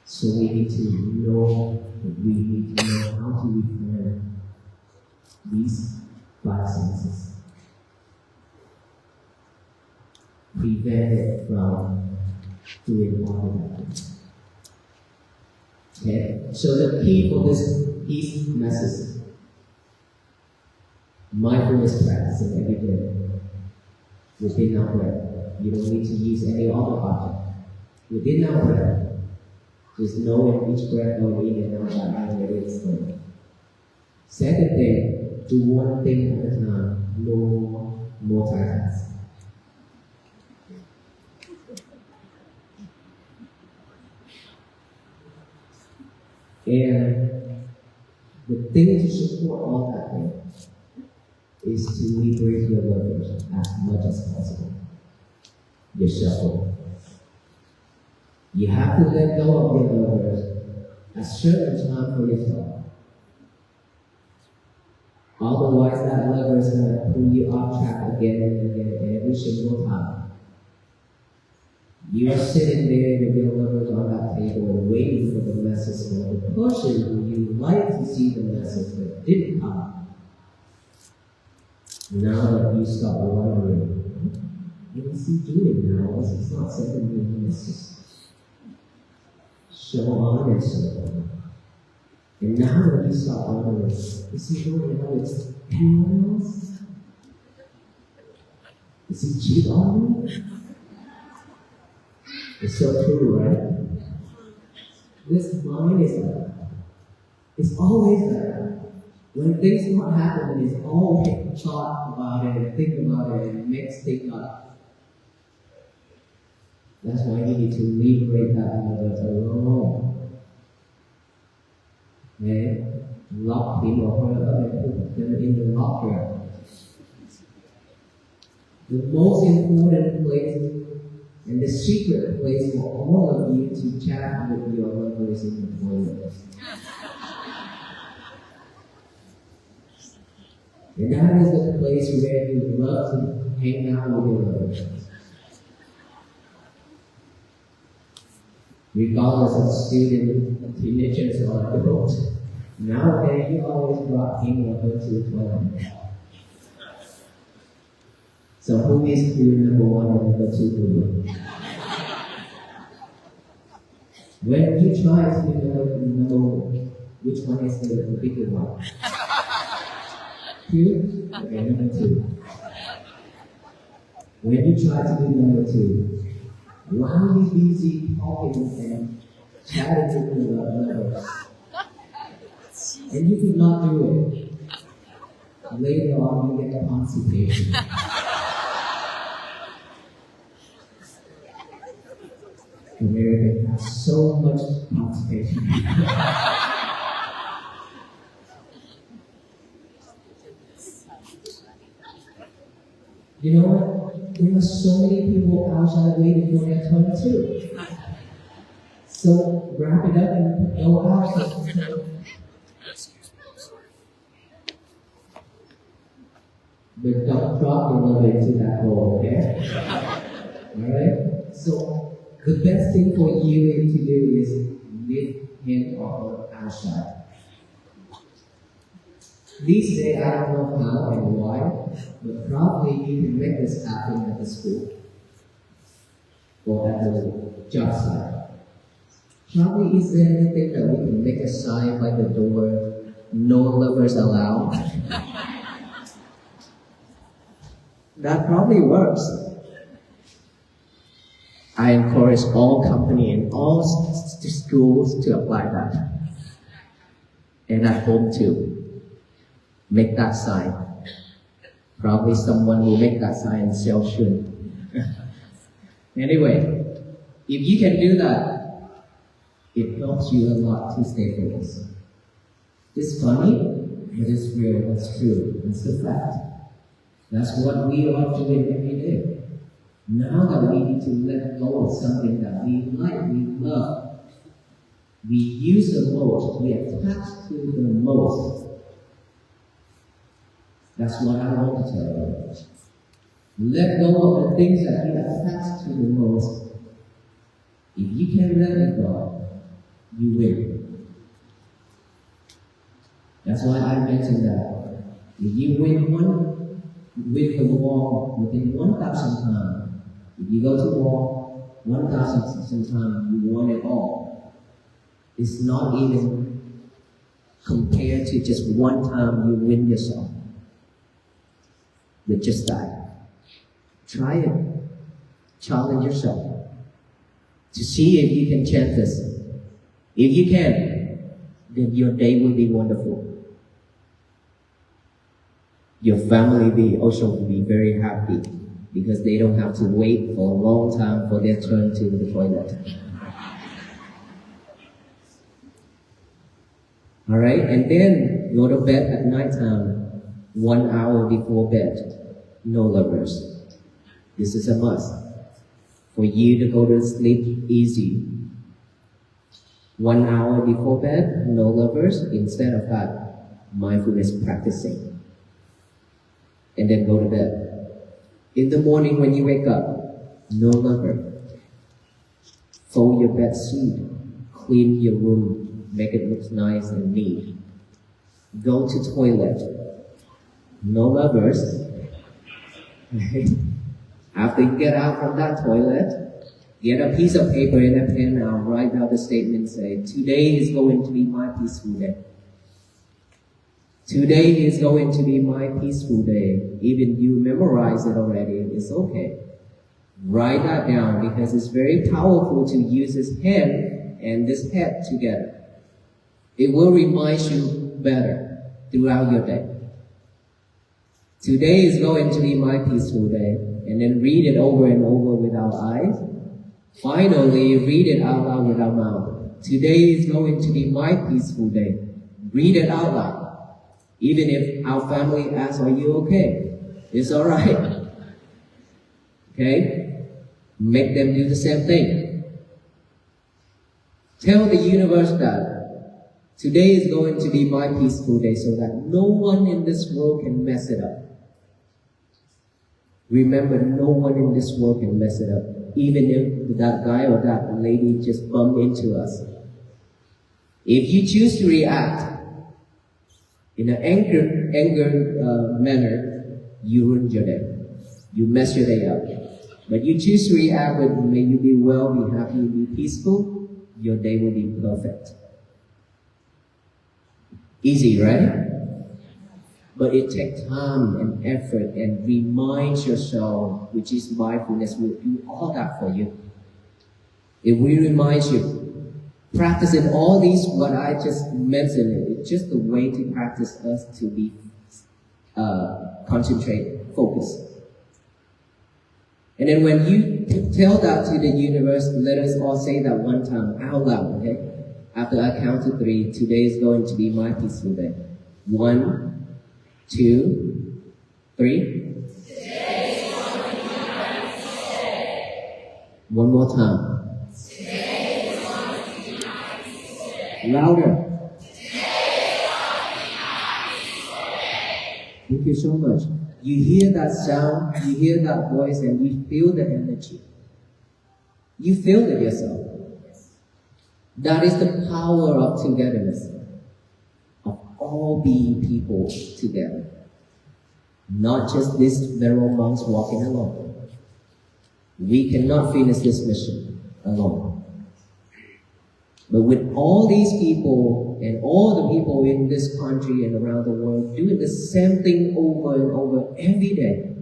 So we need to know how to refine these 5 senses. Prevent it from doing all of that. Okay? So the key for this message Mindfulness practicing every day within our breath. You don't need to use any other object. Within our breath, just knowing each breath going in and out that where it is going. Second thing, do one thing at a time, no multitasking. And the thing to support all that thing is to liberate your lovers as much as possible. Yourself. You have to let go of your lovers a certain time for yourself. Otherwise, that lover is going to pull you off track again and again every single time. You are sitting there with your lovers on that table waiting for the message from the person who you like to see the message but didn't come. Now that you start wondering, what is he doing now? It's not sending me a message. So on and so on. And now that you start wondering, is he going out with anyone else? Is he cheating on me? It's so true, right? This mind is like that. It's always like that. When things not happen, it's always thought about it and think about it and makes things up. That's why you need to liberate that love alone. And lock him or her up and put them in the locker. The most important place and the secret place for all of you to chat with your lovers in the toilet. And that is the place where you love to hang out with your lovers. Regardless of student, teenagers, or adults, nowadays you always brought him or her to the toilet. So who is student number 1 and number 2 for you? When you try to know which one is the bigger one? 2? Okay, number 2. When you try to do number 2, while you're busy talking and chatting with your lovers, and you could not do it, later on you get constipation. American has so much constipation. You know what? There are so many people outside waiting for their turn too. So wrap it up and go out. But don't drop your love into that hole, okay? Alright? So the best thing for you to do is leave him or her outside. These days, I don't know how and why, but probably you can make this happen at the school or at the job site. Probably is there anything that we can make a sign by the door, no lovers allowed? That probably works. I encourage all companies and all schools to apply that. And at home too. Make that sign. Probably someone will make that sign and sell soon. Anyway, if you can do that, it helps you a lot to stay focused. It's funny, but it's real, it's true, it's a fact. That's what we are doing every day. Now that we need to let go of something that we like, we love, we use the most, we attach to the most. That's what I want to tell you. Let go of the things that you attach to the most. If you can let it go, you win. That's why I mentioned that. If you win the war within 1,000 times, if you go to war 1,000 times, you won it all. It's not even compared to just one time you win yourself. with just that. Try it. Challenge yourself to see if you can chant this. If you can, then your day will be wonderful. Your family will be very happy because they don't have to wait for a long time for their turn to the toilet. Alright, and then go to bed at nighttime, 1 hour before bed. No lovers. This is a must. For you to go to sleep easy. 1 hour before bed, no lovers. Instead of that, mindfulness practicing. And then go to bed. In the morning when you wake up, no lover. Fold your bed sheet. Clean your room. Make it look nice and neat. Go to toilet. No lovers. After you get out from that toilet, get a piece of paper and a pen and write out the statement, say, today is going to be my peaceful day. Today is going to be my peaceful day. Even you memorize it already, it's okay. Write that down because it's very powerful to use this pen and this head together. It will remind you better throughout your day. Today is going to be my peaceful day. And then read it over and over with our eyes. Finally, read it out loud with our mouth. Today is going to be my peaceful day. Read it out loud. Even if our family asks, are you okay? It's alright. Okay? Make them do the same thing. Tell the universe that today is going to be my peaceful day so that no one in this world can mess it up. Remember, no one in this world can mess it up. Even if that guy or that lady just bumped into us. If you choose to react in an anger manner, you ruin your day. You mess your day up. But you choose to react with, may you be well, be happy, be peaceful, your day will be perfect. Easy, right? But it takes time and effort and reminds yourself, which is mindfulness will do all that for you. It will remind you. Practicing all these, what I just mentioned, it's just a way to practice us to be concentrate, focus. And then when you tell that to the universe, let us all say that one time out loud, okay? After I count to 3, today is going to be my peaceful day. 1, 2, 3. One more time. Louder. Thank you so much. You hear that sound, you hear that voice, and you feel the energy. You feel it yourself. That is the power of togetherness, of all being people together. Not just these literal monks walking alone. We cannot finish this mission alone. But with all these people and all the people in this country and around the world doing the same thing over and over every day,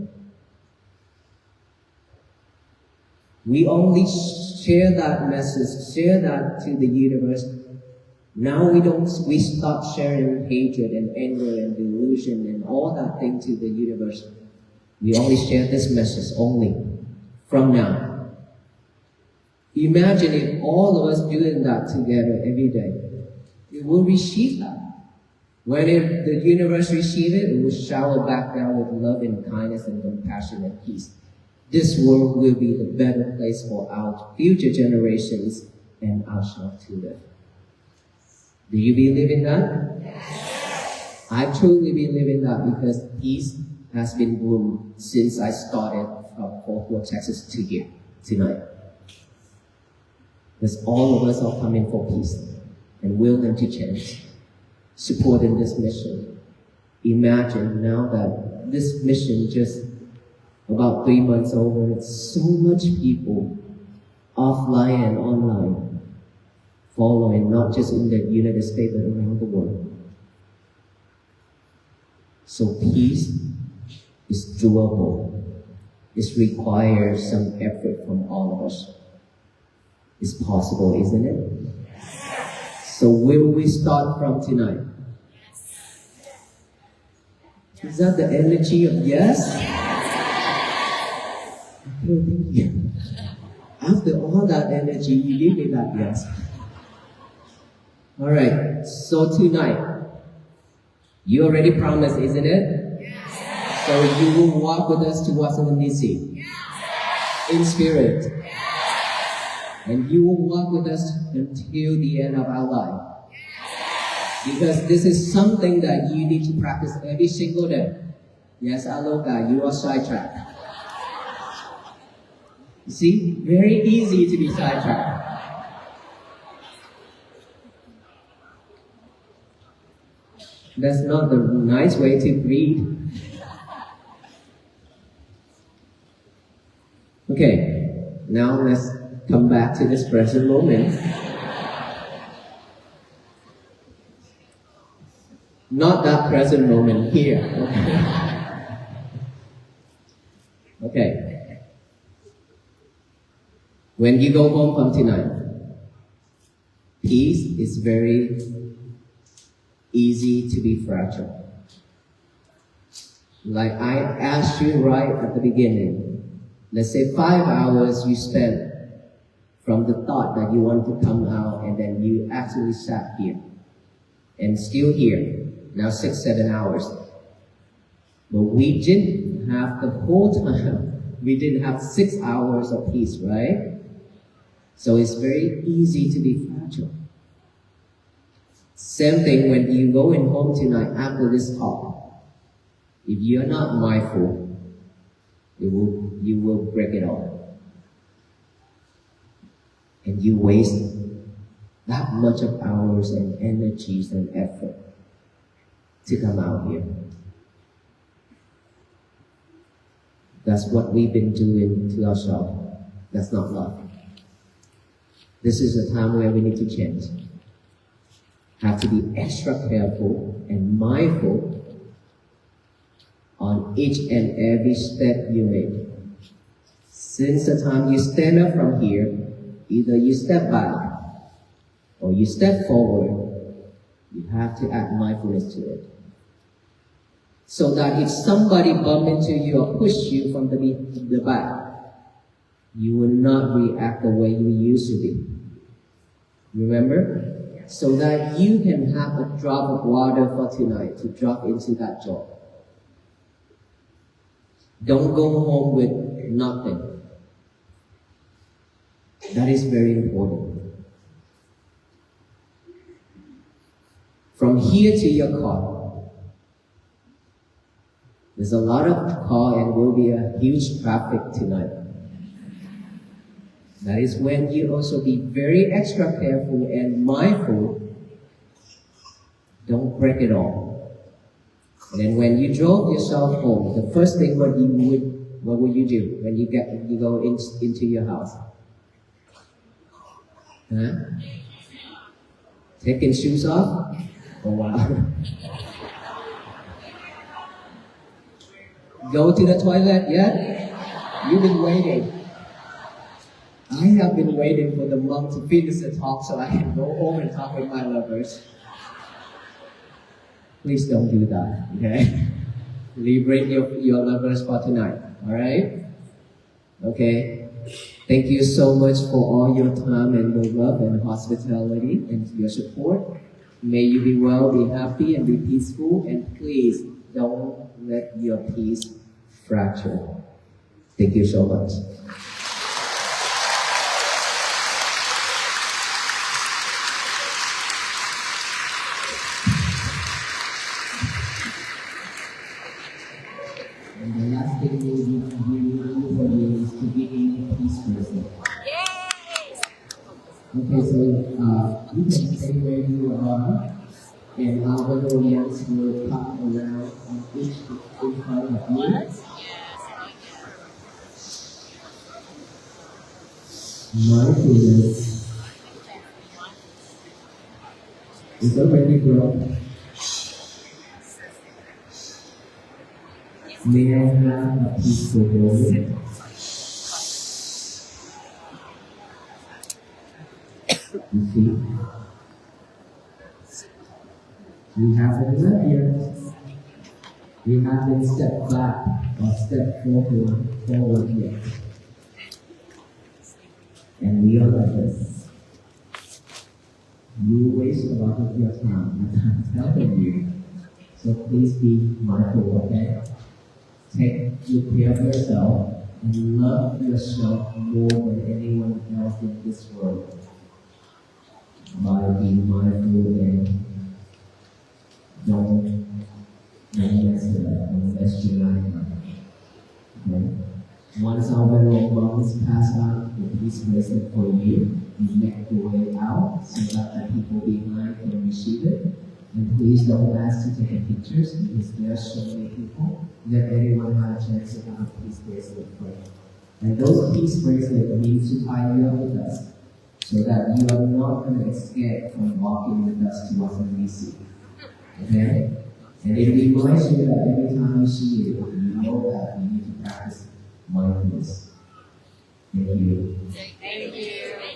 we only share that message, share that to the universe. Now we stop sharing hatred and anger and delusion and all that thing to the universe. We only share this message only from now. Imagine if all of us doing that together every day. We will receive that. When the universe receives it, it will shower back down with love and kindness and compassion and peace. This world will be the better place for our future generations and ourselves to live. Do you believe in that? Yes. I truly believe in that because peace has been bloomed since I started from Fort Worth, Texas to here tonight. Because all of us are coming for peace and willing to change, supporting this mission. Imagine now that this mission just about 3 months over, it's so much people offline and online following, not just in the United States but around the world. So peace It's doable. It requires some effort from all of us. It's possible, isn't it? So will we start from tonight? Is that the energy of yes? Okay, thank you. After all that energy, you give me that yes. Alright, so tonight, you already promised, isn't it? So you will walk with us to Washington, D.C. In spirit. And you will walk with us until the end of our life. Because this is something that you need to practice every single day. Yes, Aloka, you are sidetracked. You see, very easy to be sidetracked. That's not the nice way to breathe. Okay, now let's come back to this present moment. Not that present moment here. Okay. When you go home from tonight, peace is very easy to be fragile. Like I asked you right at the beginning, let's say 5 hours you spent from the thought that you want to come out and then you actually sat here and still here. Now 6-7 hours. But we didn't have the whole time. We didn't have 6 hours of peace, right? So it's very easy to be fragile. Same thing when you going home tonight after this talk. If you're not mindful, you will break it all. And you waste that much of hours and energies and effort to come out here. That's what we've been doing to ourselves. That's not love. This is a time where we need to change. Have to be extra careful and mindful on each and every step you make. Since the time you stand up from here, either you step back or you step forward, you have to add mindfulness to it. So that if somebody bump into you or push you from the back, you will not react the way you used to be. Remember? So that you can have a drop of water for tonight to drop into that jar. Don't go home with nothing. That is very important. From here to your car, there's a lot of car and will be a huge traffic tonight. That is when you also be very extra careful and mindful. Don't break it all. And then when you drove yourself home, the first thing what would you do when you go into your house? Huh? Taking shoes off? Oh wow. Go to the toilet yet? You've been waiting. I have been waiting for the monk to finish the talk so I can go home and talk with my lovers. Please don't do that, okay? Liberate your lovers for tonight, alright? Okay? Thank you so much for all your time and your love and hospitality and your support. May you be well, be happy, and be peaceful. And please don't let your peace fracture. Thank you so much. And the last thing we need to do for you is to be a peace person. Okay, so you can stay where you are, and our audience will come around each in front of you. Mindfulness is already grown. May I have a peaceful moment? You see, we haven't left yet. We haven't stepped back or stepped forward yet. And we are lovers. You waste a lot of your time, but I'm telling you. So please be mindful, okay? Take good care of yourself and love yourself more than anyone else in this world. By being mindful and don't mess it up, don't mess your life up. Okay? Once our venerable monks pass out the peace bracelet for you, you make your way out so that the people behind can receive it. And please don't ask to take pictures because there are so many people. Let everyone have a chance to have a peace bracelet for you. And those peace bracelets mean to tie you up with us so that you are not going to escape from walking with us towards the Nisi. Okay? And it reminds you that every time you see it, you know that you need to practice mindfulness. Thank you. Thank you.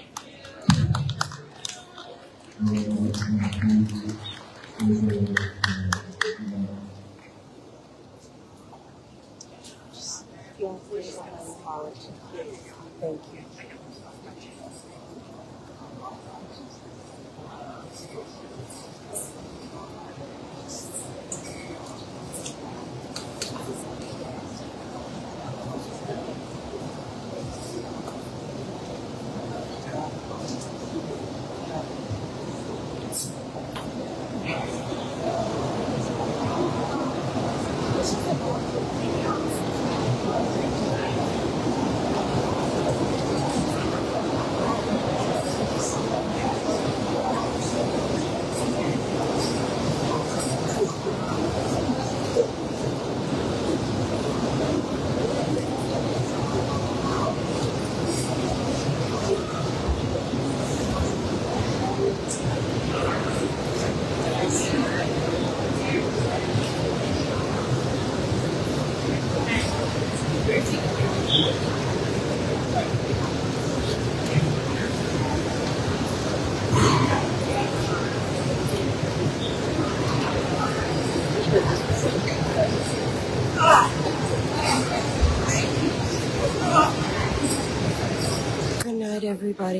Thank you. Good night, everybody.